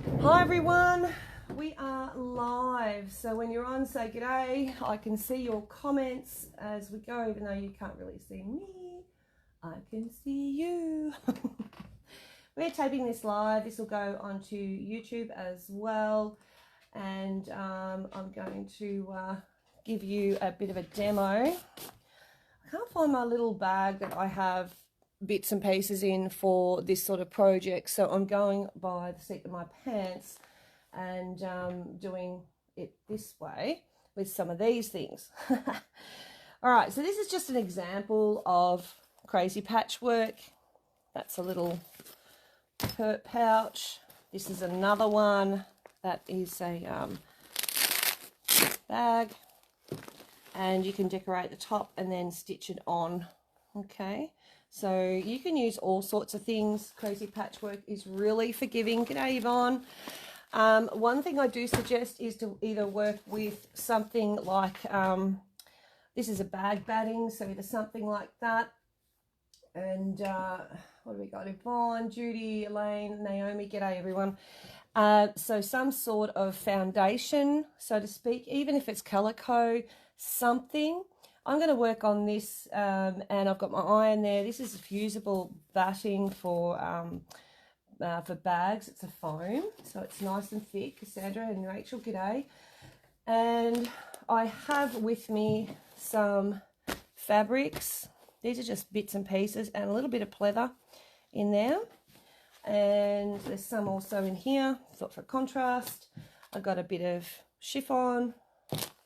Hi everyone, we are live. So when you're on, say g'day. I can see your comments as we go, even though you can't really see me. I can see you. We're taping this live. This will go onto YouTube as well. And I'm going to give you a bit of a demo. I can't find my little bag that I have bits and pieces in for this sort of project, so I'm going by the seat of my pants and doing it this way with some of these things. All right, so this is just an example of crazy patchwork. That's a little pouch. This is another one that is a bag, and you can decorate the top and then stitch it on. Okay, so you can use all sorts of things. Crazy Patchwork is really forgiving. G'day, Yvonne. One thing I do suggest is to either work with something like, this is a bag batting, so either something like that. And what have we got? Yvonne, Judy, Elaine, Naomi, g'day everyone. So some sort of foundation, so to speak, even if it's calico, something. I'm going to work on this, and I've got my iron there. This is fusible batting for bags. It's a foam, so it's nice and thick. Cassandra and Rachel, g'day. And I have with me some fabrics. These are just bits and pieces and a little bit of pleather in there. And there's some also in here, thought for contrast. I've got a bit of chiffon.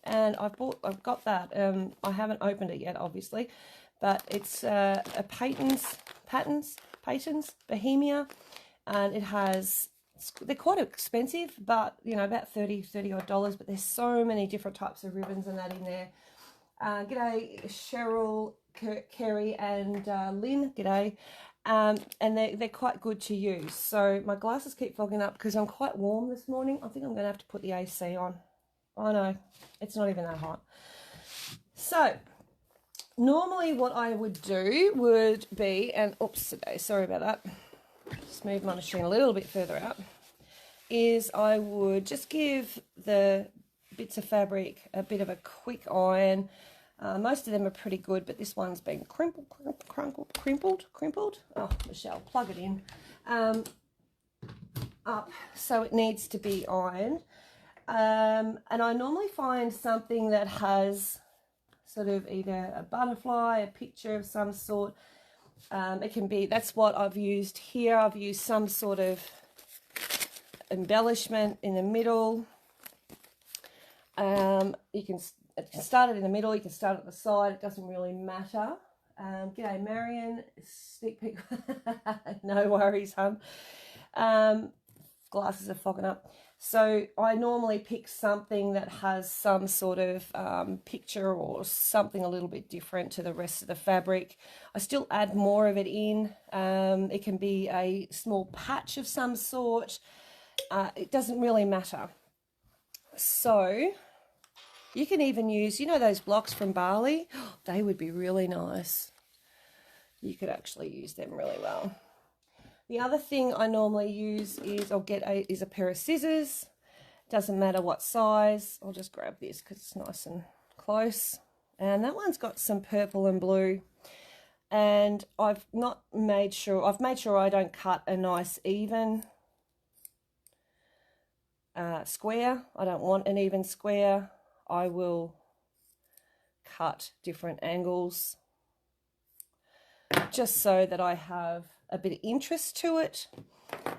And I've got that. I haven't opened it yet, obviously, but it's a Patons Bohemia, and it has. They're quite expensive, but you know, about $30 odd. But there's so many different types of ribbons and that in there. G'day, Cheryl, Kerry, and Lynn. G'day. And they're quite good to use. So my glasses keep fogging up because I'm quite warm this morning. I think I'm going to have to put the AC on. Oh no, it's not even that hot. So normally what I would do would be, and oops today, sorry about that, just move my machine a little bit further out, is I would just give the bits of fabric a bit of a quick iron. Most of them are pretty good, but this one's been crimpled. Oh, Michelle, plug it in. Up, so it needs to be ironed. And I normally find something that has sort of either a butterfly, a picture of some sort. It can be, that's what I've used here. I've used some sort of embellishment in the middle. You can start it in the middle, you can start at the side, it doesn't really matter. G'day Marion, sneak peek. No worries, hun. Glasses are fogging up. So I normally pick something that has some sort of picture or something a little bit different to the rest of the fabric. I still add more of it in. It can be a small patch of some sort. It doesn't really matter. So you can even use, you know, those blocks from Bali? They would be really nice. You could actually use them really well. The other thing I normally use is I'll get a pair of scissors. Doesn't matter what size. I'll just grab this because it's nice and close. And that one's got some purple and blue. And I've made sure I don't cut a nice even square. I don't want an even square. I will cut different angles just so that I have a bit of interest to it,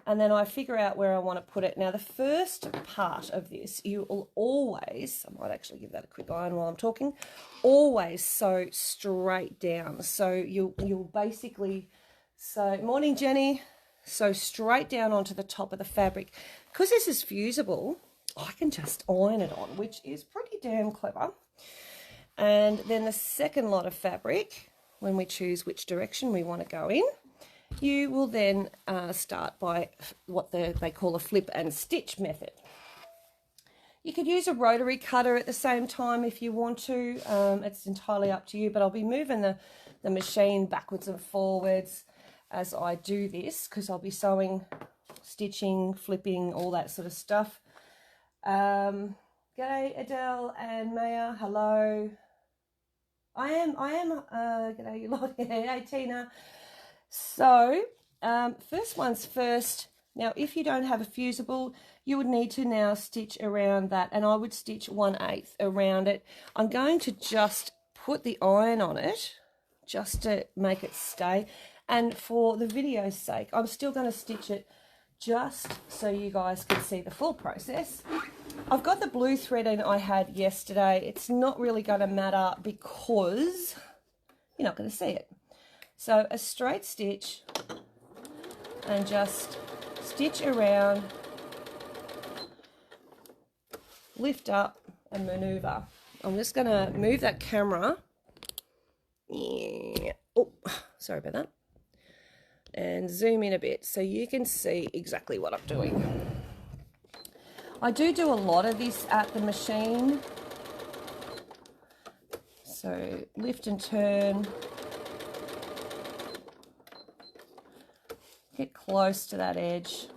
and then I figure out where I want to put it. Now the first part of this, you will always, I might actually give that a quick iron while I'm talking, always sew straight down. So you'll basically, so morning Jenny, sew straight down onto the top of the fabric. Because this is fusible, I can just iron it on, which is pretty damn clever. And then the second lot of fabric, when we choose which direction we want to go in, you will then start by what they call a flip and stitch method. You could use a rotary cutter at the same time if you want to. It's entirely up to you, but I'll be moving the machine backwards and forwards as I do this because I'll be sewing stitching, flipping, all that sort of stuff. G'day Adele and Maya, hello. I am, g'day you lot. Hey Tina. So, first one's first. Now, if you don't have a fusible, you would need to now stitch around that, and I would stitch 1/8 around it. I'm going to just put the iron on it, just to make it stay. And for the video's sake, I'm still going to stitch it just so you guys can see the full process. I've got the blue threading I had yesterday. It's not really going to matter because you're not going to see it. So a straight stitch and just stitch around, lift up and maneuver. I'm just going to move that camera. Oh, sorry about that. And zoom in a bit so you can see exactly what I'm doing. I do a lot of this at the machine. So lift and turn. Get close to that edge.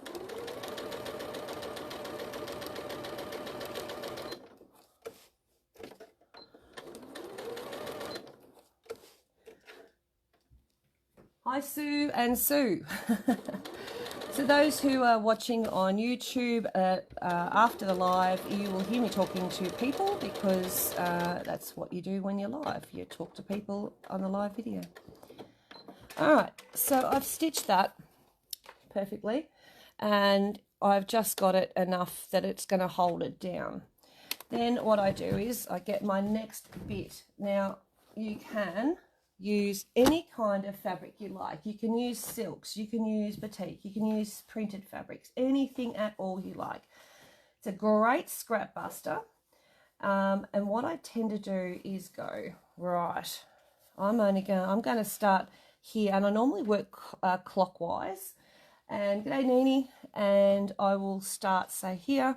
Hi Sue and Sue. So those who are watching on YouTube, after the live, you will hear me talking to people because that's what you do when you're live. You talk to people on the live video. All right, so I've stitched that perfectly and I've just got it enough that it's going to hold it down. Then what I do is I get my next bit. Now you can use any kind of fabric you like. You can use silks, you can use batik, you can use printed fabrics, anything at all you like. It's a great scrap buster. And what I tend to do is go, right, I'm going to start here, and I normally work clockwise. And g'day Nini, and I will start, say, here,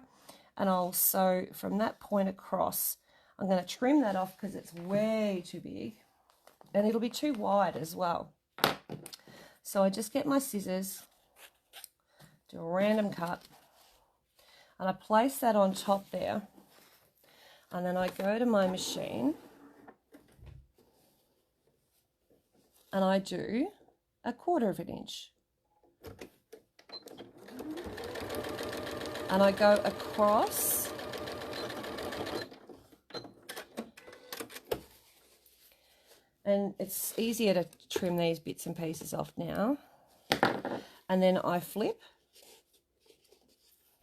and I'll sew from that point across. I'm going to trim that off because it's way too big. And it'll be too wide as well. So I just get my scissors, do a random cut, and I place that on top there. And then I go to my machine and I do 1/4 inch. And I go across. And it's easier to trim these bits and pieces off now. And then I flip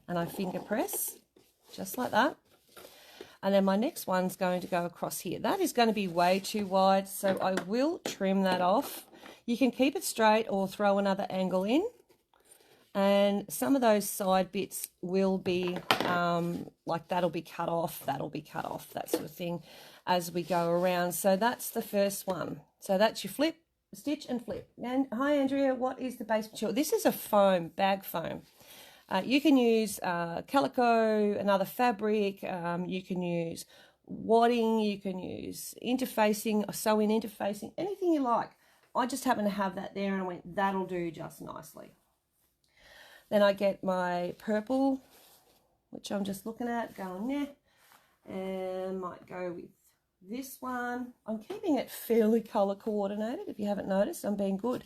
and I finger press, just like that. And then my next one's going to go across here. That is going to be way too wide, so I will trim that off. You can keep it straight or throw another angle in. And some of those side bits will be, like that'll be cut off, that sort of thing as we go around. So that's the first one. So that's your flip, stitch and flip. And hi Andrea, what is the base material? This is a foam, bag foam. You can use calico, another fabric, you can use wadding, you can use interfacing, sew-in interfacing, anything you like. I just happen to have that there and I went, that'll do just nicely. Then I get my purple, which I'm just looking at, going there, and might go with this one. I'm keeping it fairly colour coordinated. If you haven't noticed, I'm being good.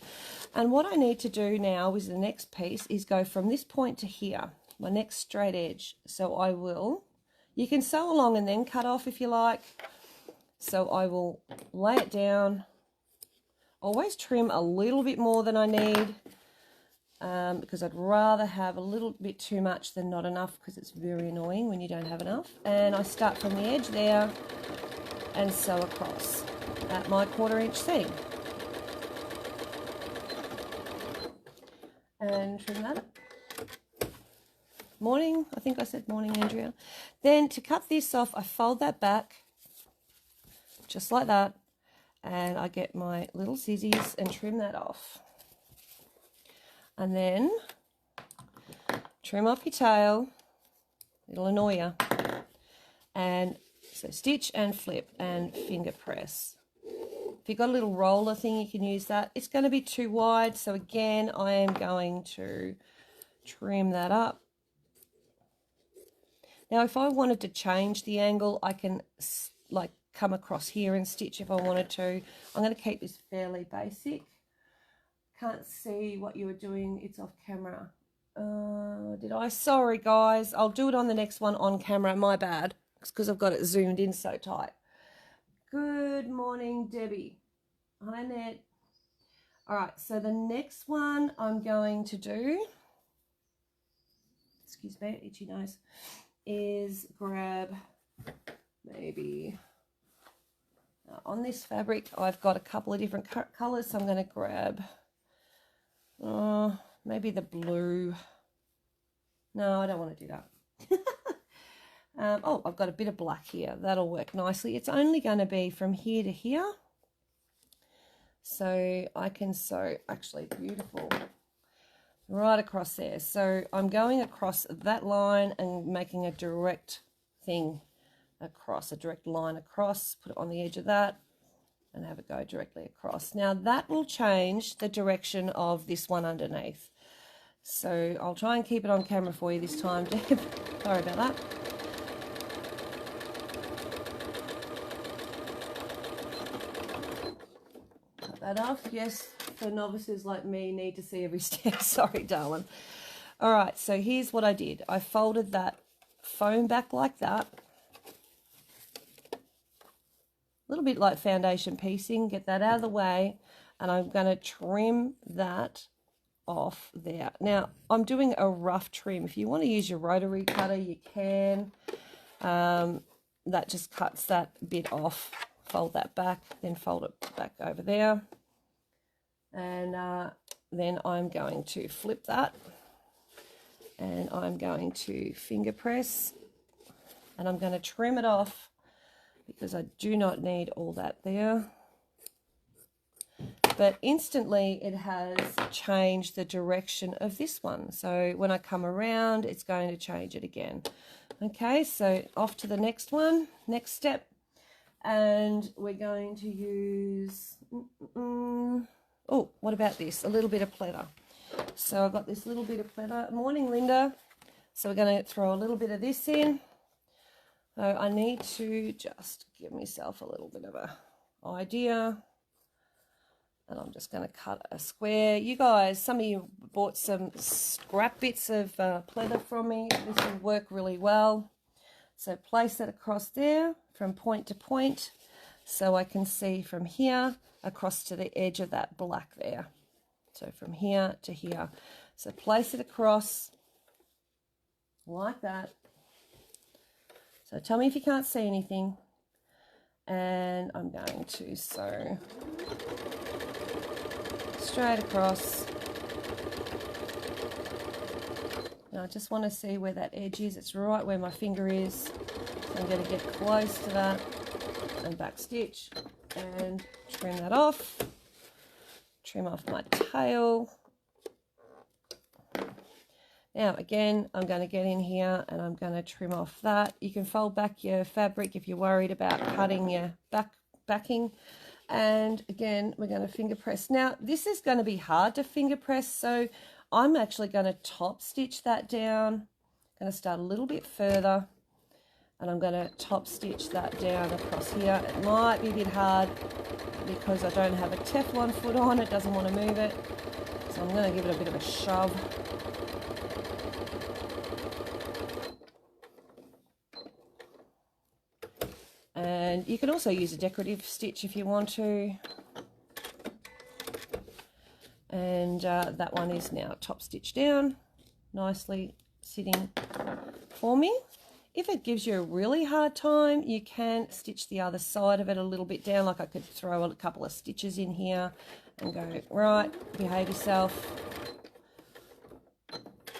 And what I need to do now is the next piece is go from this point to here, my next straight edge. So I will, you can sew along and then cut off if you like. So I will lay it down, always trim a little bit more than I need. Because I'd rather have a little bit too much than not enough, because it's very annoying when you don't have enough. And I start from the edge there and sew across at my 1/4 inch seam. And trim that. Morning, I think I said morning, Andrea. Then to cut this off, I fold that back, just like that. And I get my little scissors and trim that off. And then trim off your tail, it'll annoy you. And so stitch and flip and finger press. If you've got a little roller thing, you can use that. It's going to be too wide, so again, I am going to trim that up. Now, if I wanted to change the angle, I can like come across here and stitch if I wanted to. I'm going to keep this fairly basic. Can't see what you were doing. It's off camera. Did I? Sorry, guys. I'll do it on the next one on camera. My bad. It's because I've got it zoomed in so tight. Good morning, Debbie. Hi, Ned. All right, so the next one I'm going to do, excuse me, itchy nose, is grab maybe, on this fabric, I've got a couple of different colors, so I'm going to grab maybe the blue. No, I don't want to do that. Oh, I've got a bit of black here. That'll work nicely. It's only going to be from here to here. So I can sew, actually beautiful, right across there. So I'm going across that line and making a direct thing across, a direct line across, put it on the edge of that and have it go directly across. Now that will change the direction of this one underneath. So I'll try and keep it on camera for you this time, Deb. Sorry about that. That off. Yes, for novices like me, need to see every step. Sorry, darling. All right, so here's what I did. I folded that foam back like that. A little bit like foundation piecing. Get that out of the way, and I'm going to trim that off there. Now, I'm doing a rough trim. If you want to use your rotary cutter, you can. That just cuts that bit off. Fold that back, then fold it back over there. And then I'm going to flip that. And I'm going to finger press. And I'm going to trim it off because I do not need all that there. But instantly it has changed the direction of this one. So when I come around, it's going to change it again. Okay, so off to the next one, next step. And we're going to use, oh, what about this? A little bit of pleather. So I've got this little bit of pleather. Morning, Linda. So we're going to throw a little bit of this in. So I need to just give myself a little bit of an idea. And I'm just going to cut a square. You guys, some of you bought some scrap bits of pleather from me. This will work really well. So place it across there from point to point so I can see from here across to the edge of that black there. So from here to here. So place it across like that. So tell me if you can't see anything. And I'm going to sew straight across. Now I just want to see where that edge is. It's right where my finger is. So I'm going to get close to that and back stitch and trim that off. Trim off my tail. Now again, I'm going to get in here and I'm going to trim off that. You can fold back your fabric if you're worried about cutting your backing. And again, we're going to finger press. Now this is going to be hard to finger press, so I'm actually going to top stitch that down. I'm going to start a little bit further and I'm going to top stitch that down across here. It might be a bit hard because I don't have a Teflon foot on. It doesn't want to move it. So I'm going to give it a bit of a shove. And you can also use a decorative stitch if you want to. And that one is now top stitched down, nicely sitting for me. If it gives you a really hard time, you can stitch the other side of it a little bit down. Like I could throw a couple of stitches in here and go, right, behave yourself.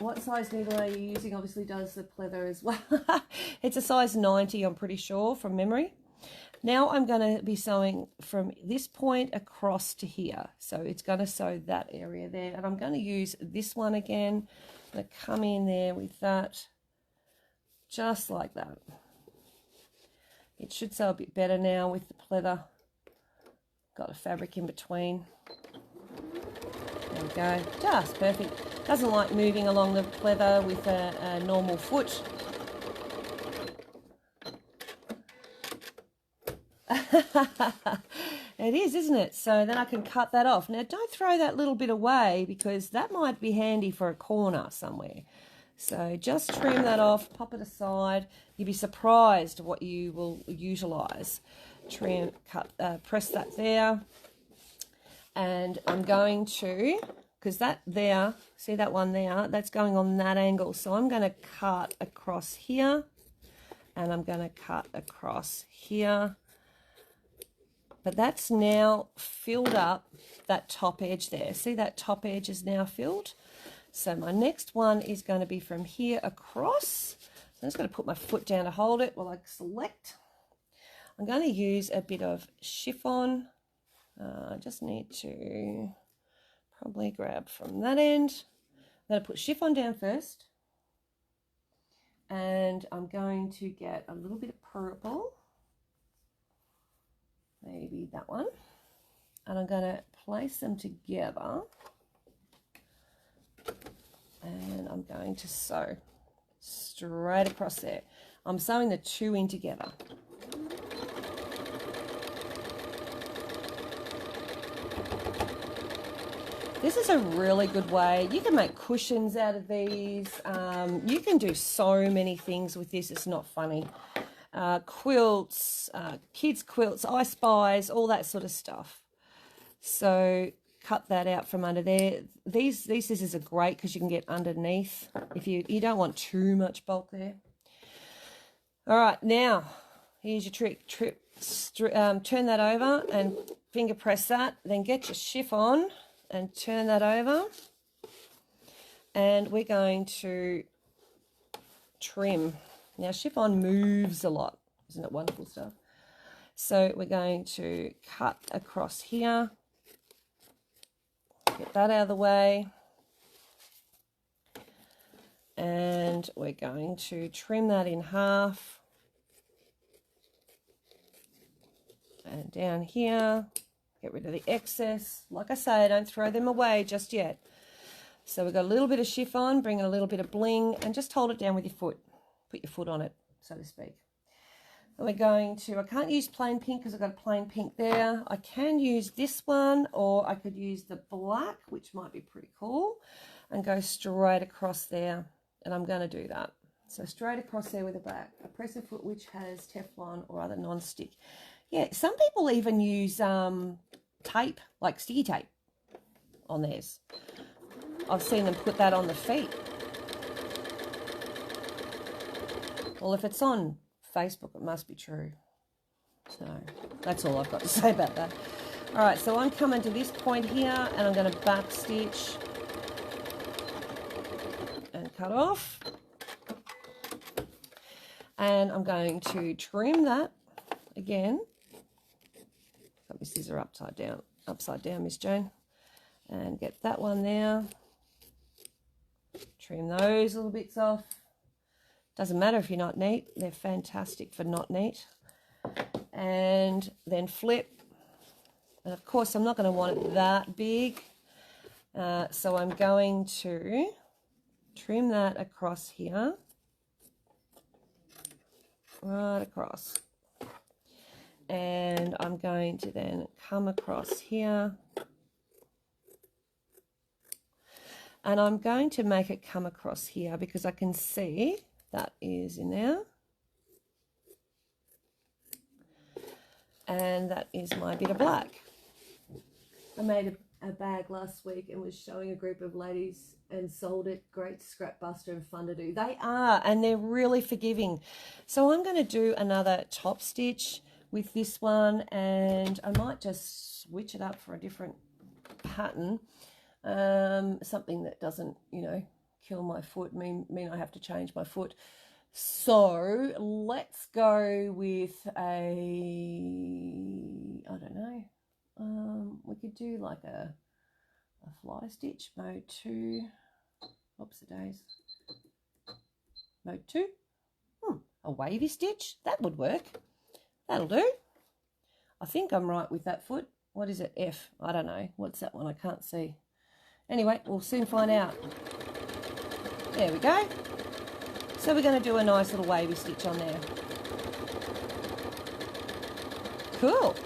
What size needle are you using? Obviously does the pleather as well. It's a size 90, I'm pretty sure, from memory. Now I'm going to be sewing from this point across to here. So it's going to sew that area there. And I'm going to use this one again. I'm going to come in there with that, just like that. It should sew a bit better now with the pleather. Got a fabric in between. There we go. Just perfect. Doesn't like moving along the pleather with a normal foot. It is, isn't it? So then I can cut that off. Now, don't throw that little bit away because that might be handy for a corner somewhere. So just trim that off, pop it aside. You'll be surprised what you will utilise. Trim, cut, press that there. And I'm going to, because that there, see that one there, that's going on that angle. So I'm going to cut across here, and I'm going to cut across here. But that's now filled up that top edge there. See, that top edge is now filled. So my next one is going to be from here across. So I'm just going to put my foot down to hold it while I select. I'm going to use a bit of chiffon. I just need to probably grab from that end. I'm going to put chiffon down first. And I'm going to get a little bit of purple. Maybe that one. And I'm going to place them together. And I'm going to sew straight across there. I'm sewing the two in together. This is a really good way. You can make cushions out of these. You can do so many things with this. It's not funny. Quilts, kids' quilts, I spies, all that sort of stuff. So cut that out from under there. These scissors are great because you can get underneath if you don't want too much bulk there. All right, now here's your trick. Turn that over and finger press that. Then get your chiffon and turn that over. And we're going to trim. Now chiffon moves a lot. Isn't it wonderful stuff? So we're going to cut across here. Get that out of the way. And we're going to trim that in half. And down here, get rid of the excess. Like I say, don't throw them away just yet. So we've got a little bit of chiffon, bring in a little bit of bling, and just hold it down with your foot. Put your foot on it, so to speak. And we're going to, I can't use plain pink because I've got a plain pink there. I can use this one, or I could use the black, which might be pretty cool, and go straight across there. And I'm going to do that. So straight across there with the black. A presser foot which has Teflon or other non-stick. Yeah, some people even use tape, like sticky tape, on theirs. I've seen them put that on the feet. Well, if it's on Facebook, it must be true. So that's all I've got to say about that. All right, so I'm coming to this point here, and I'm going to back stitch and cut off. And I'm going to trim that again. Got my scissor upside down, Miss Jane. And get that one there. Trim those little bits off. Doesn't matter if you're not neat. They're fantastic for not neat. And then flip. And of course, I'm not going to want it that big. So I'm going to trim that across here. Right across. And I'm going to then come across here. And I'm going to make it come across here because I can see that is in there. And that is my bit of black. I made a bag last week and was showing a group of ladies and sold it. Great scrap buster and fun to do. They are, and they're really forgiving. So I'm going to do another top stitch with this one, and I might just switch it up for a different pattern. Something that doesn't, kill my foot, mean I have to change my foot. So let's go with I don't know, we could do like a fly stitch, mode 2, oops the days, mode 2, a wavy stitch, that would work, that'll do. I think I'm right with that foot. What is it, F? I don't know, what's that one, I can't see. Anyway, we'll soon find out. There we go. So we're going to do a nice little wavy stitch on there. Cool.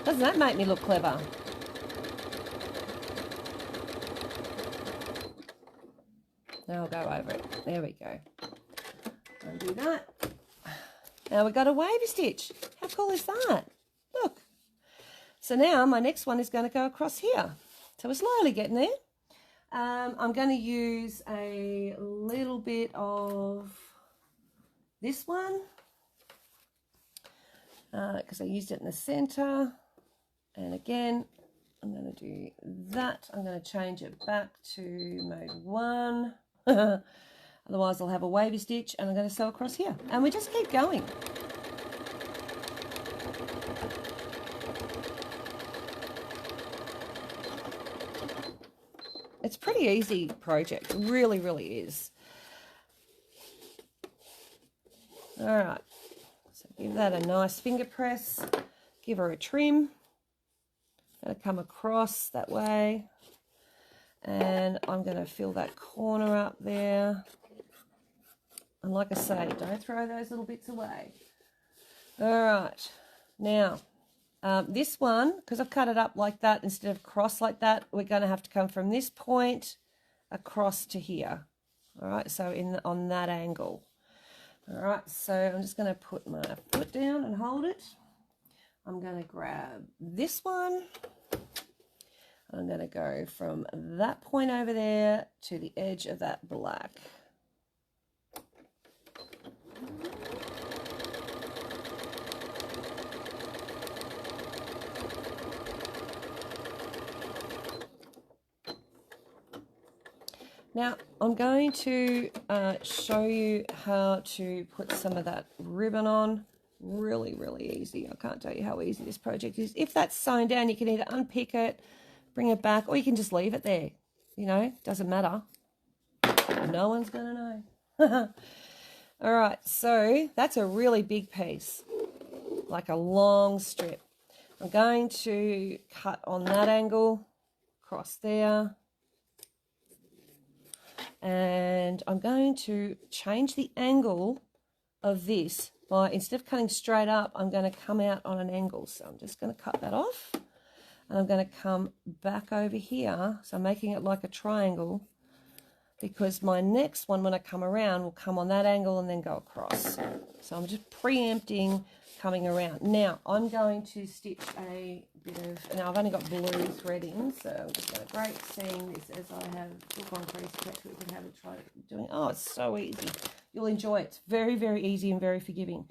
Doesn't that make me look clever? Now I'll go over it. There we go. Undo that. Now we've got a wavy stitch. How cool is that? Look. So now my next one is going to go across here. So we're slowly getting there. I'm going to use a little bit of this one because I used it in the center. And again, I'm going to do that. I'm going to change it back to mode 1. Otherwise I'll have a wavy stitch, and I'm going to sew across here. And we just keep going. It's a pretty easy project. It really, really is. All right. So give that a nice finger press. Give her a trim. Going to come across that way. And I'm going to fill that corner up there. And like I say, don't throw those little bits away. All right. Now, this one, because I've cut it up like that instead of cross like that, we're going to have to come from this point across to here. All right, so on that angle. All right, so I'm just going to put my foot down and hold it. I'm going to grab this one. I'm going to go from that point over there to the edge of that black. Now, I'm going to show you how to put some of that ribbon on. Really, really easy. I can't tell you how easy this project is. If that's sewn down, you can either unpick it, bring it back, or you can just leave it there. You know, doesn't matter. No one's going to know. All right, so that's a really big piece, like a long strip. I'm going to cut on that angle, across there. And I'm going to change the angle of this by, instead of cutting straight up, I'm going to come out on an angle. So I'm just going to cut that off. And I'm going to come back over here. So I'm making it like a triangle, because my next one, when I come around, will come on that angle and then go across. So I'm just preempting coming around. Now, I'm going to stitch a bit of, now I've only got blue thread in, so I'm just going to great seeing this as I have book on Crazy Patchwork and haven't tried doing. Oh, it's so easy. You'll enjoy it. It's very, very easy and very forgiving.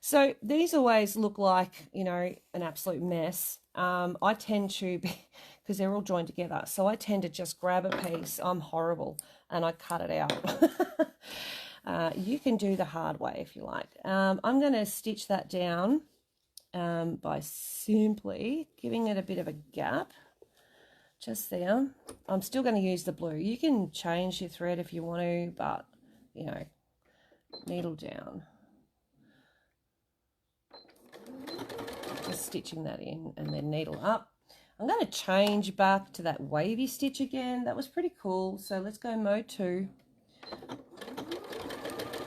So these always look like, you know, an absolute mess. I tend to, because they're all joined together, so I tend to just grab a piece. I'm horrible, and I cut it out. You can do the hard way if you like. I'm going to stitch that down by simply giving it a bit of a gap just there. I'm still going to use the blue. You can change your thread if you want to, but, you know, needle down. Just stitching that in and then needle up. I'm going to change back to that wavy stitch again. That was pretty cool. So let's go mode 2.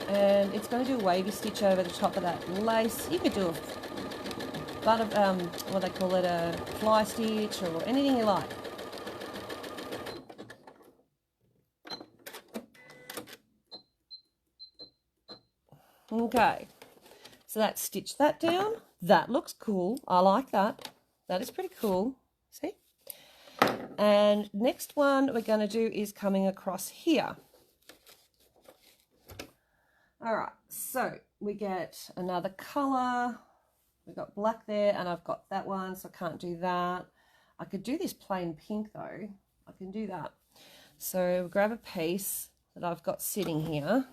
And it's going to do a wavy stitch over the top of that lace. You could do a what they call it, a fly stitch or anything you like. Okay, so that's stitched that down. That looks cool. I like that. That is pretty cool. See? And next one we're going to do is coming across here. All right, so we get another color. We've got black there, and I've got that one, so I can't do that. I could do this plain pink, though. I can do that. So grab a piece that I've got sitting here,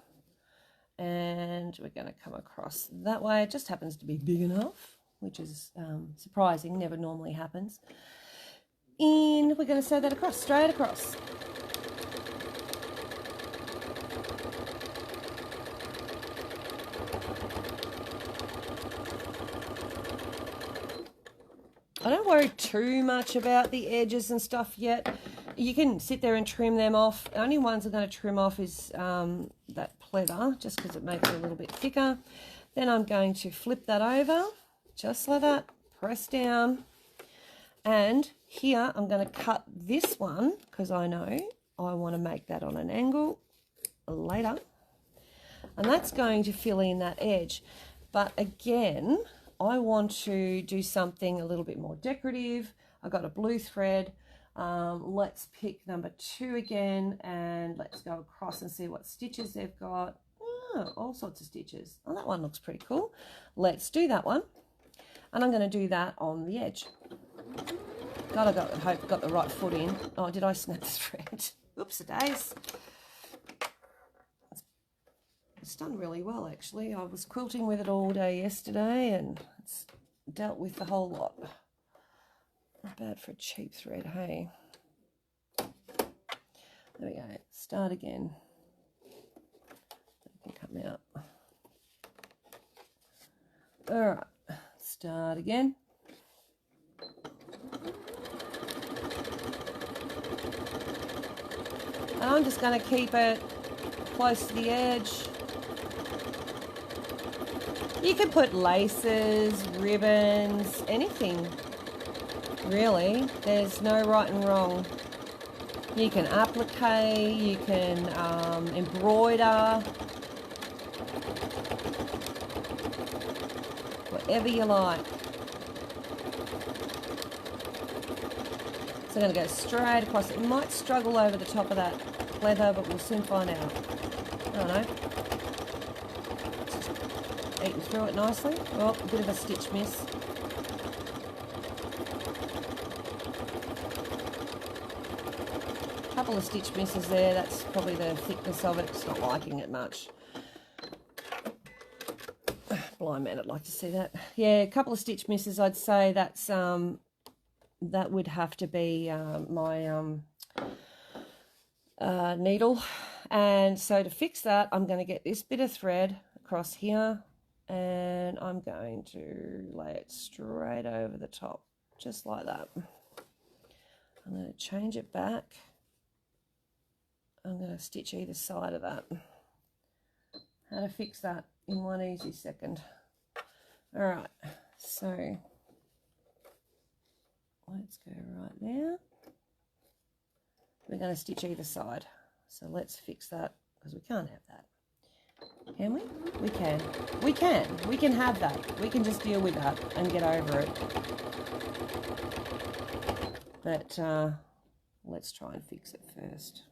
and we're going to come across that way. It just happens to be big enough, which is surprising, never normally happens. And we're going to sew that across, straight across. I don't worry too much about the edges and stuff yet. You can sit there and trim them off. The only ones I'm going to trim off is that pleather, just because it makes it a little bit thicker. Then I'm going to flip that over, just like that, press down. And here I'm going to cut this one, because I know I want to make that on an angle later. And that's going to fill in that edge. But again, I want to do something a little bit more decorative. I've got a blue thread. Let's pick number 2 again, and let's go across and see what stitches they've got. Oh, all sorts of stitches. Oh, that one looks pretty cool. Let's do that one. And I'm going to do that on the edge. God, I hope I got the right foot in. Oh, did I snap the thread? Oops, a days. It's done really well, actually. I was quilting with it all day yesterday, and it's dealt with the whole lot. Not bad for a cheap thread, hey? There we go. Start again. It can come out. All right. Start again. And I'm just going to keep it close to the edge. You can put laces, ribbons, anything, really. There's no right and wrong. You can applique, you can embroider, whatever you like. So I'm going to go straight across. It might struggle over the top of that pleather, but we'll soon find out. I don't know. Eating through it nicely. Well, a bit of a stitch miss. Couple of stitch misses there. That's probably the thickness of it. It's not liking it much. Blind man, I'd like to see that. Yeah, a couple of stitch misses. I'd say that's that would have to be my needle. And so to fix that, I'm going to get this bit of thread across here, and I'm going to lay it straight over the top, just like that. I'm going to change it back. I'm going to stitch either side of that. How to fix that in one easy second. All right, so let's go right there. We're going to stitch either side. So let's fix that, because we can't have that. Can we? We can. We can. We can have that. We can just deal with that and get over it. But let's try and fix it first.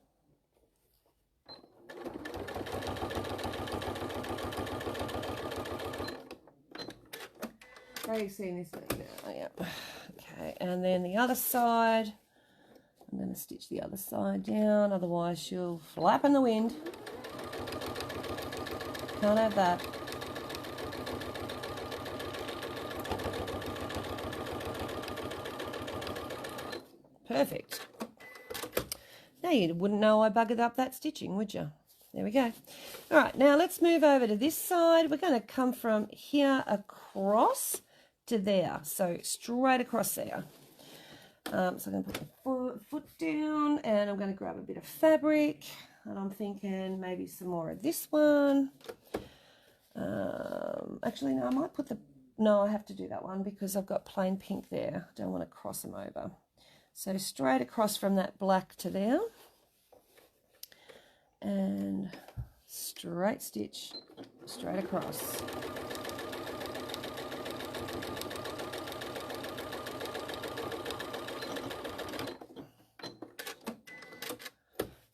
Are you seeing this thing now? Yep. Okay, and then the other side. I'm going to stitch the other side down, otherwise she'll flap in the wind. Can't have that. Perfect. Now you wouldn't know I buggered up that stitching, would you? There we go. All right, now let's move over to this side. We're going to come from here across to there, so straight across there. So I'm going to put the foot down, and I'm going to grab a bit of fabric, and I'm thinking maybe some more of this one. Actually, no, I might put the... No, I have to do that one because I've got plain pink there. I don't want to cross them over. So straight across from that black to there, and straight stitch straight across.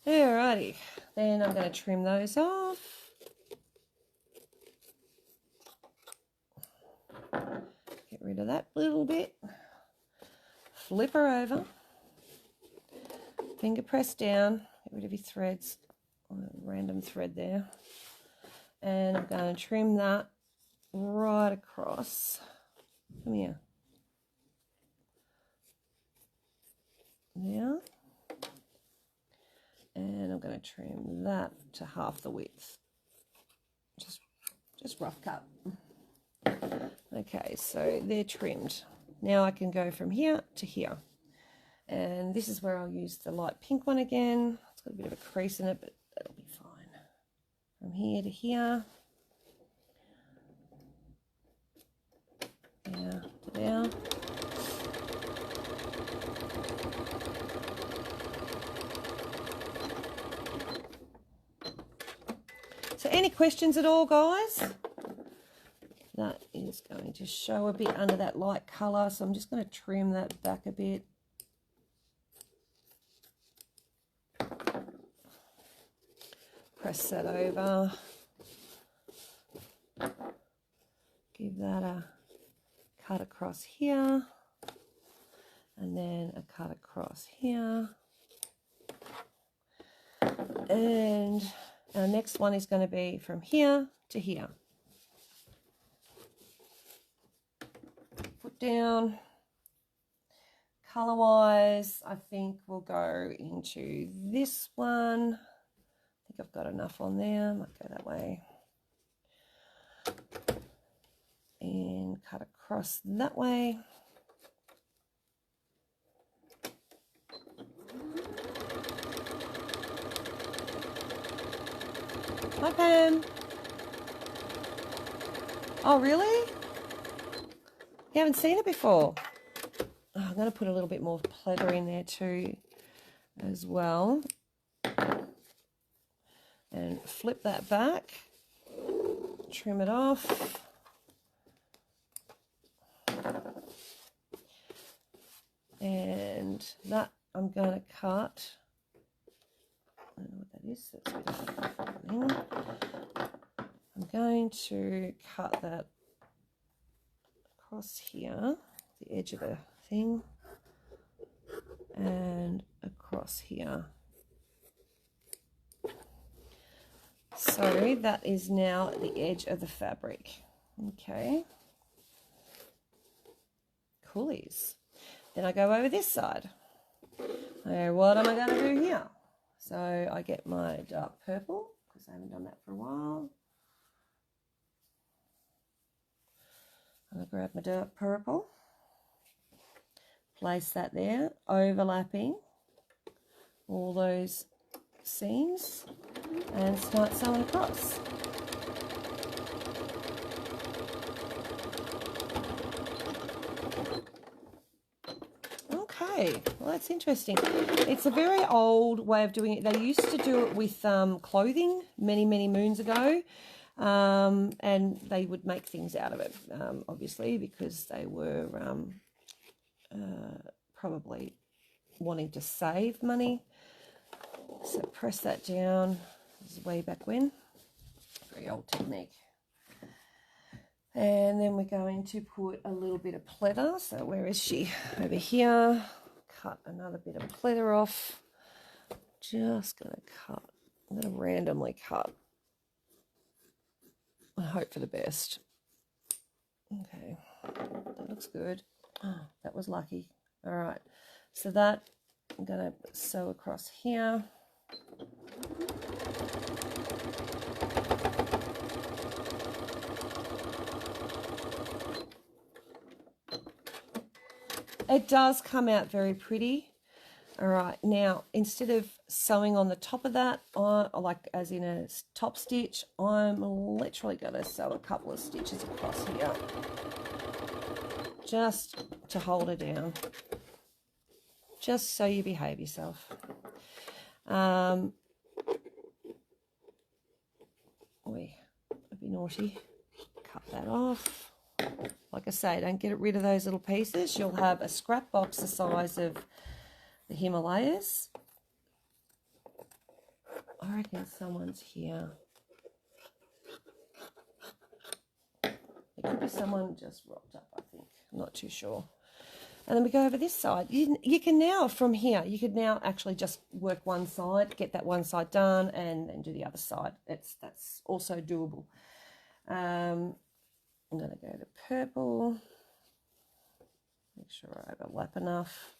Alrighty, then I'm going to trim those off. Get rid of that little bit. Flip her over. Finger press down. Get rid of your threads. Random thread there. And I'm going to trim that right across. Come here. Now. And I'm going to trim that to half the width. Just rough cut. Okay, so they're trimmed. Now I can go from here to here. And this is where I'll use the light pink one again. It's got a bit of a crease in it, but that'll be fine. From here to here. There to there. So any questions at all, guys? That is going to show a bit under that light colour, so I'm just going to trim that back a bit. Press that over. Give that a cut across here. And then a cut across here. And our next one is going to be from here to here. Foot down. Colour-wise, I think we'll go into this one. I think I've got enough on there. Might go that way. And cut across that way. Hi, Pam. Oh, really? You haven't seen it before? Oh, I'm going to put a little bit more pleather in there too as well. And flip that back. Trim it off. And that I'm going to cut. I don't know what that is. That's a bit of thing. I'm going to cut that across here, the edge of the thing, and across here. So that is now the edge of the fabric. Okay. Coolies. Then I go over this side. Okay, what am I going to do here? So I get my dark purple, because I haven't done that for a while. I'm going to grab my dark purple, place that there, overlapping all those seams, and start sewing across. Okay, well that's interesting. It's a very old way of doing it. They used to do it with clothing many, many moons ago. And they would make things out of it, obviously, because they were probably wanting to save money. So press that down. This is way back when. Very old technique. And then we're going to put a little bit of pleather. So where is she? Over here. Cut another bit of pleather off. Just going to cut. I'm going to randomly cut. I hope for the best. Okay, that looks good. Oh, that was lucky. All right, so that I'm going to sew across here. It does come out very pretty. All right, now instead of sewing on the top of that, like as in a top stitch, I'm literally going to sew a couple of stitches across here just to hold her down, just so you behave yourself. I'd be naughty. Cut that off. Like I say, don't get rid of those little pieces. You'll have a scrap box the size of the Himalayas. I reckon someone's here. It could be someone just rocked up, I think. I'm not too sure. And then we go over this side. You can now, from here, you could now actually just work one side, get that one side done, and then do the other side. That's also doable. I'm going to go to purple. Make sure I overlap enough.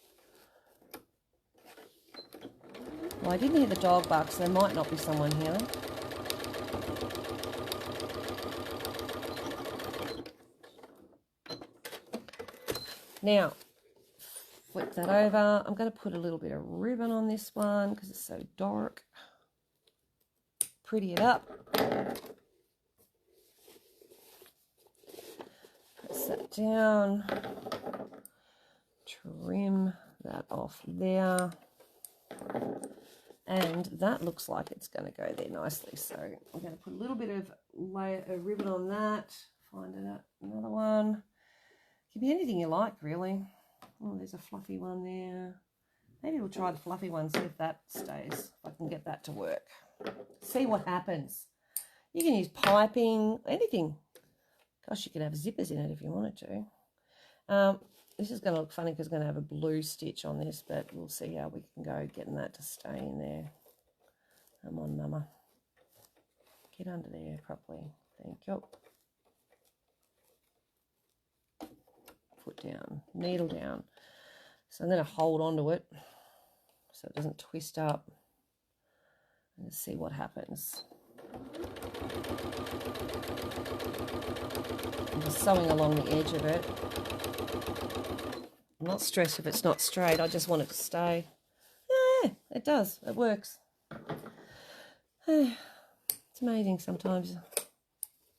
Well, I didn't hear the dog bark, so there might not be someone here. Now, flip that over. I'm going to put a little bit of ribbon on this one because it's so dark. Pretty it up. Press that down. Trim that off there. And that looks like it's going to go there nicely. So I'm going to put a little bit of ribbon on that. Find another one. Could be anything you like, really. Oh, there's a fluffy one there. Maybe we'll try the fluffy one, see if that stays. If I can get that to work. See what happens. You can use piping, anything. Gosh, you could have zippers in it if you wanted to. This is going to look funny because it's going to have a blue stitch on this, but we'll see how we can go getting that to stay in there. Come on, Mama. Get under there properly. Thank you. Foot down, needle down. So I'm going to hold on to it so it doesn't twist up. And see what happens. I'm just sewing along the edge of it. I'm not stressed if it's not straight. I just want it to stay. Yeah, it does. It works. It's amazing sometimes.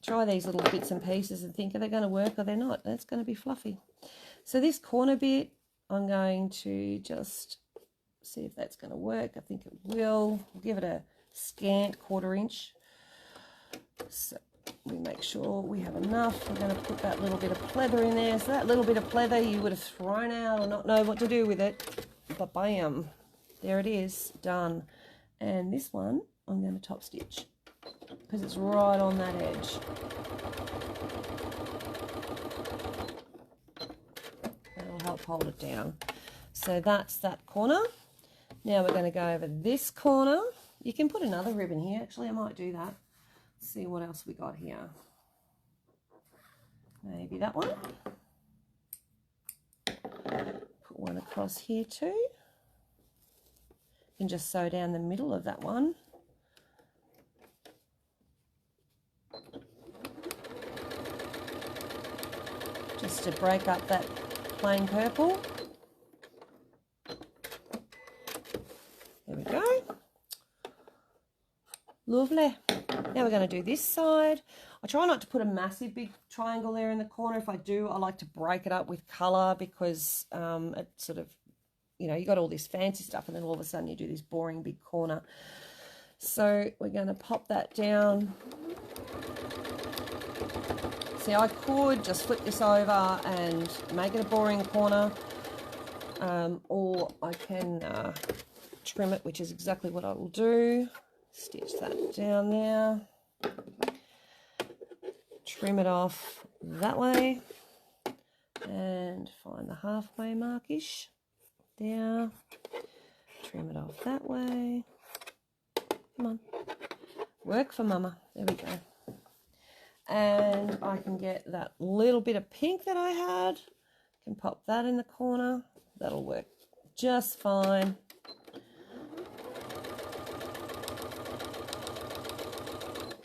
Try these little bits and pieces and think, are they going to work or they're not? That's going to be fluffy. So this corner bit, I'm going to just see if that's going to work. I think it will. We'll give it a scant 1/4 inch. So we make sure we have enough. We're going to put that little bit of pleather in there. So that little bit of pleather you would have thrown out or not know what to do with it. But bam, there it is, done. And this one, I'm going to top stitch because it's right on that edge. That'll help hold it down. So that's that corner. Now we're going to go over this corner. You can put another ribbon here. Actually, I might do that. Let's see what else we got here. Maybe that one. Put one across here too. You can just sew down the middle of that one. Just to break up that plain purple. There we go. Lovely. Now we're going to do this side. I try not to put a massive big triangle there in the corner. If I do, I like to break it up with colour because it sort of, you know, you got all this fancy stuff and then all of a sudden you do this boring big corner. So we're going to pop that down. See, I could just flip this over and make it a boring corner, or I can trim it, which is exactly what I will do. Stitch that down there, trim it off that way, and find the halfway markish there, trim it off that way. Come on, work for Mama. There we go. And I can get that little bit of pink that I had, can pop that in the corner. That'll work just fine.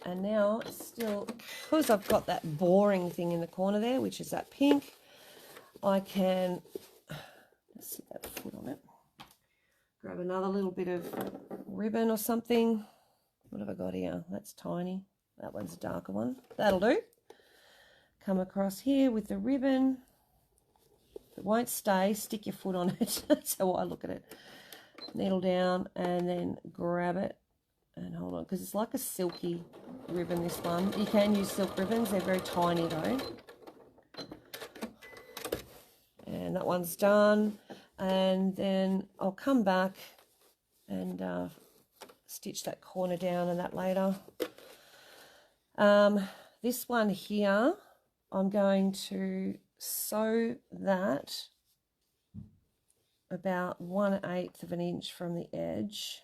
And now, still, because I've got that boring thing in the corner there, which is that pink, I can, let's see that foot on it, grab another little bit of ribbon or something. What have I got here? That's tiny. That one's a darker one. That'll do. Come across here with the ribbon. If it won't stay, stick your foot on it. That's how I look at it. Needle down and then grab it. And hold on, because it's like a silky ribbon, this one. You can use silk ribbons. They're very tiny, though. And that one's done. And then I'll come back and stitch that corner down and that later. This one here, I'm going to sew that about 1/8 of an inch from the edge.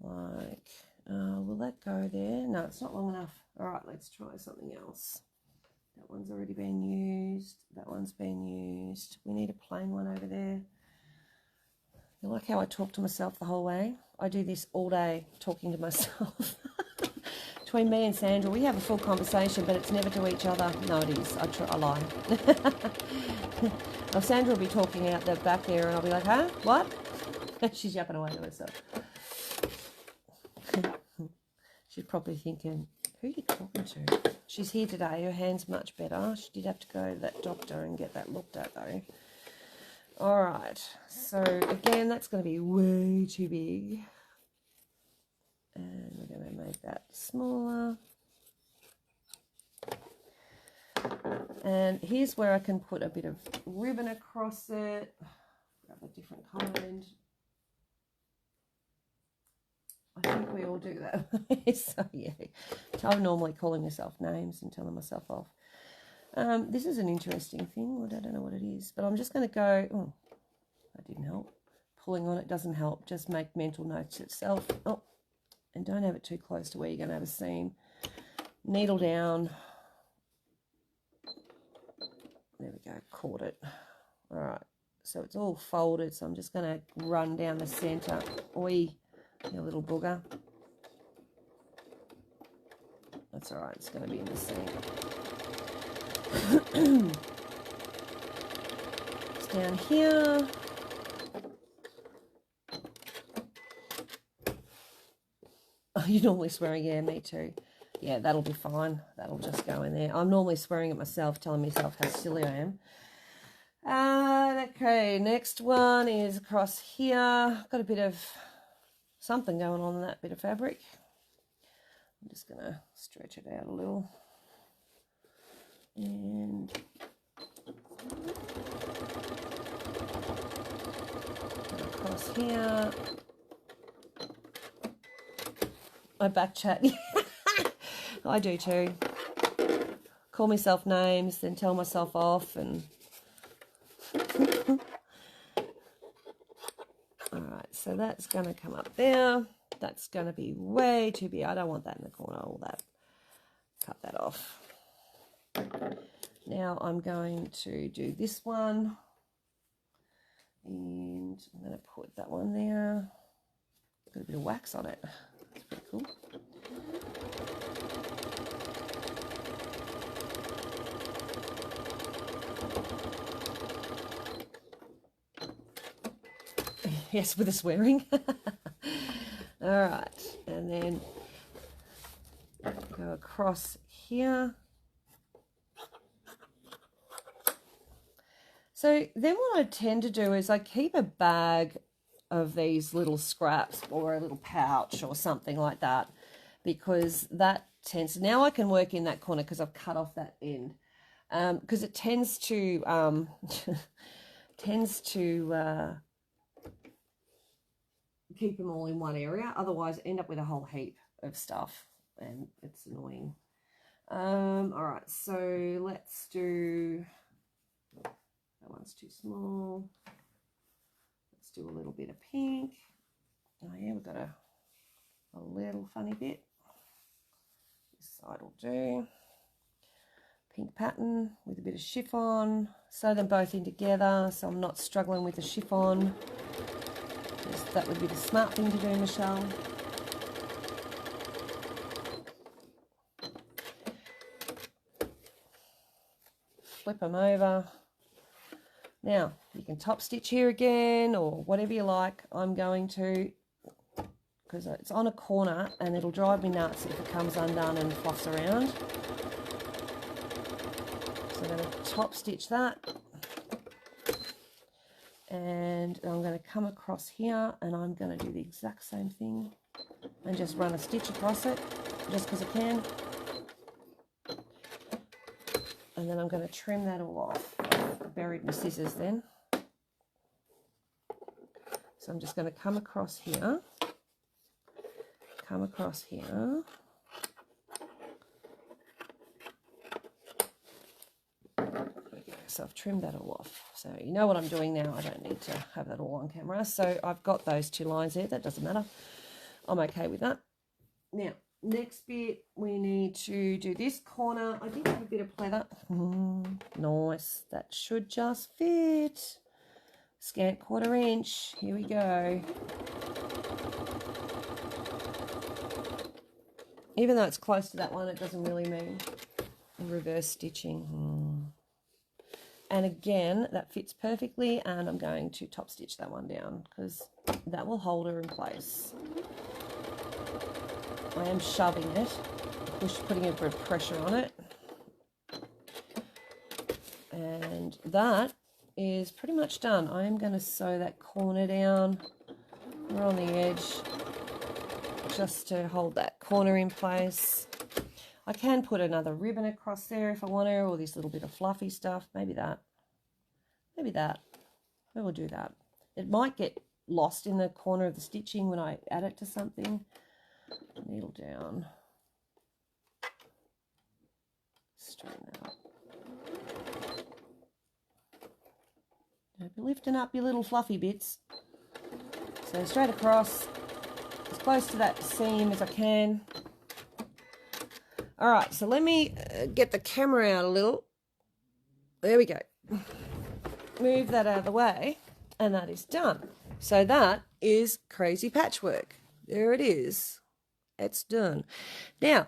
Like, will that go there? No, it's not long enough. All right, let's try something else. That one's already been used. That one's been used. We need a plain one over there. You like how I talk to myself the whole way? I do this all day, talking to myself. Between me and Sandra, we have a full conversation, but it's never to each other. No, it is. I lie. Well, Sandra will be talking out the back there, and I'll be like, huh? What? She's yapping away to herself. She's probably thinking, who are you talking to? She's here today. Her hand's much better. She did have to go to that doctor and get that looked at, though. All right. So, again, that's going to be way too big. And we're going to make that smaller. And here's where I can put a bit of ribbon across it. Grab a different kind. I think we all do that. So, yeah. I'm normally calling myself names and telling myself off. This is an interesting thing. I don't know what it is. But I'm just going to go... Oh, that didn't help. Pulling on it doesn't help. Just make mental notes itself. Oh, and don't have it too close to where you're going to have a seam. Needle down. There we go. Caught it. All right. So it's all folded. So I'm just going to run down the centre. Oi. You little booger. That's all right. It's going to be in the seam. It's down here. Oh, you're normally swearing? Yeah, me too. Yeah, that'll be fine. That'll just go in there. I'm normally swearing at myself, telling myself how silly I am. Okay, next one is across here. Got a bit of something going on in that bit of fabric. I'm just going to stretch it out a little. And across here. I back chat. I do too. Call myself names, then tell myself off, and alright, so that's going to come up there. That's going to be way too big. I don't want that in the corner, all that. Cut that off. Now I'm going to do this one, and I'm going to put that one there. Got a bit of wax on it. That's pretty cool. Yes, with the swearing. All right, and then go across here. So then what I tend to do is I keep a bag of these little scraps or a little pouch or something like that, because that tends to, now I can work in that corner because I've cut off that end, because it tends to keep them all in one area. Otherwise end up with a whole heap of stuff and it's annoying. All right, so let's do, that one's too small. Let's do a little bit of pink. Oh yeah, we've got a little funny bit. This side will do. Pink pattern with a bit of chiffon. Sew them both in together so I'm not struggling with the chiffon. That would be the smart thing to do, Michelle. Flip them over. Now, you can top stitch here again or whatever you like. I'm going to, because it's on a corner and it'll drive me nuts if it comes undone and flops around. So I'm going to top stitch that. And I'm going to come across here and I'm going to do the exact same thing and just run a stitch across it just because I can. And then I'm going to trim that all off. I buried my scissors then. So I'm just going to come across here. Come across here. So I've trimmed that all off. So you know what I'm doing now. I don't need to have that all on camera. So I've got those two lines there. That doesn't matter. I'm okay with that. Now, next bit, we need to do this corner. I did have a bit of pleather. Nice. That should just fit. Scant 1/4 inch. Here we go. Even though it's close to that one, it doesn't really mean reverse stitching. And again, that fits perfectly, and I'm going to top stitch that one down because that will hold her in place. I am shoving it, putting a bit of pressure on it. And that is pretty much done. I am going to sew that corner down. We're on the edge just to hold that corner in place. I can put another ribbon across there if I want to, or this little bit of fluffy stuff. Maybe that. Maybe that. We will do that. It might get lost in the corner of the stitching when I add it to something. Needle down. Straighten that up. Don't be lifting up your little fluffy bits. So straight across, as close to that seam as I can. All right, so let me get the camera out a little. There we go. Move that out of the way, and that is done. So that is crazy patchwork. There it is. It's done. Now,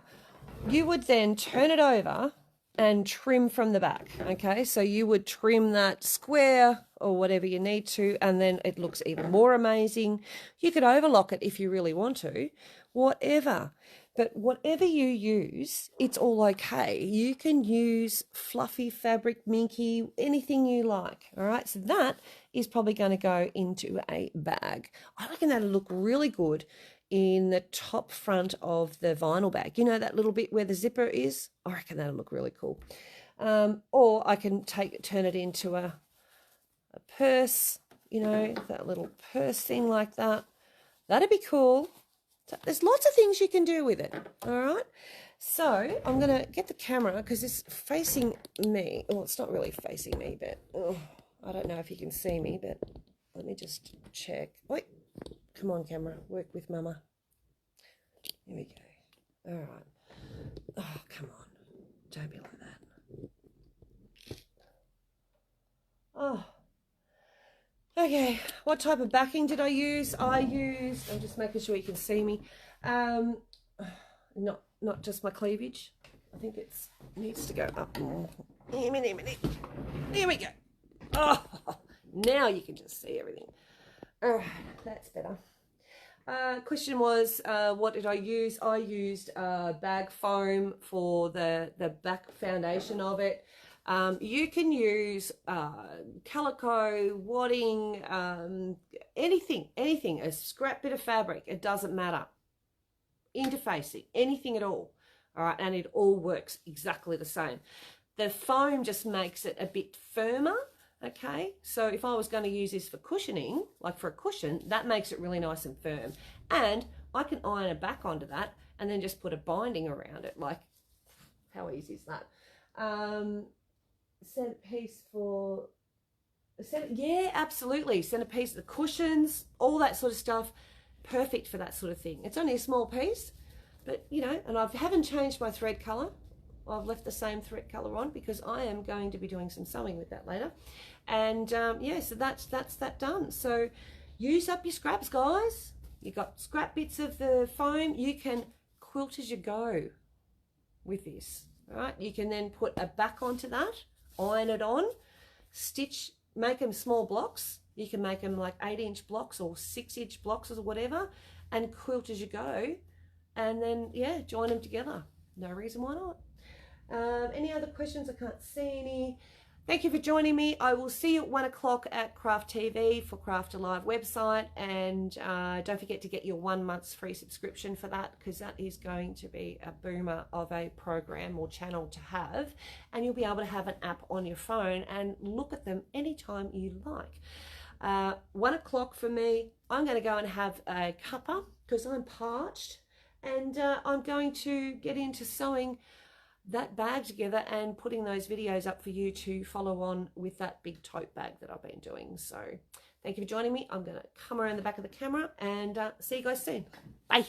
you would then turn it over and trim from the back, okay? So you would trim that square or whatever you need to, and then it looks even more amazing. You could overlock it if you really want to, whatever. But whatever you use, it's all okay. You can use fluffy fabric, minky, anything you like, all right? So that is probably going to go into a bag. I reckon that'll look really good in the top front of the vinyl bag. You know that little bit where the zipper is? I reckon that'll look really cool. Or I can turn it into a purse, you know, that little purse thing like that. That'd be cool. So there's lots of things you can do with it, all right? So I'm going to get the camera because it's facing me. Well, it's not really facing me, but I don't know if you can see me, but let me just check. Wait. Come on, camera. Work with mama. Here we go. All right. Oh, come on. Don't be like that. Oh. Okay. What type of backing did I use? I'm just making sure you can see me. Not just my cleavage. I think it needs to go up more. Here we go. Oh, now you can just see everything. That's better. Question was, what did I use? I used bag foam for the back foundation of it. You can use calico, wadding, anything, a scrap bit of fabric. It doesn't matter. Interfacing, anything at all. All right, and it all works exactly the same. The foam just makes it a bit firmer. Okay, so if I was going to use this for cushioning, like for a cushion, that makes it really nice and firm. And I can iron it back onto that and then just put a binding around it. Like, how easy is that? Centerpiece for... yeah, absolutely. Centerpiece, the cushions, all that sort of stuff. Perfect for that sort of thing. It's only a small piece, but, you know, and I haven't changed my thread colour. I've left the same thread colour on because I am going to be doing some sewing with that later. And yeah, so that's that done. So use up your scraps, guys. You got scrap bits of the foam. You can quilt as you go with this. All right, you can then put a back onto that, iron it on, stitch, make them small blocks. You can make them like 8-inch blocks or 6-inch blocks or whatever, and quilt as you go. And then, yeah, join them together. No reason why not. Any other questions? I can't see any. Thank you for joining me. I will see you at 1 o'clock at Craft TV for Craft Alive website. And don't forget to get your 1 month's free subscription for that, because that is going to be a boomer of a program or channel to have. And you'll be able to have an app on your phone and look at them anytime you like. 1 o'clock for me. I'm going to go and have a cuppa because I'm parched. And I'm going to get into sewing that bag together and putting those videos up for you to follow on with that big tote bag that I've been doing. So thank you for joining me. I'm going to come around the back of the camera and see you guys soon. Bye.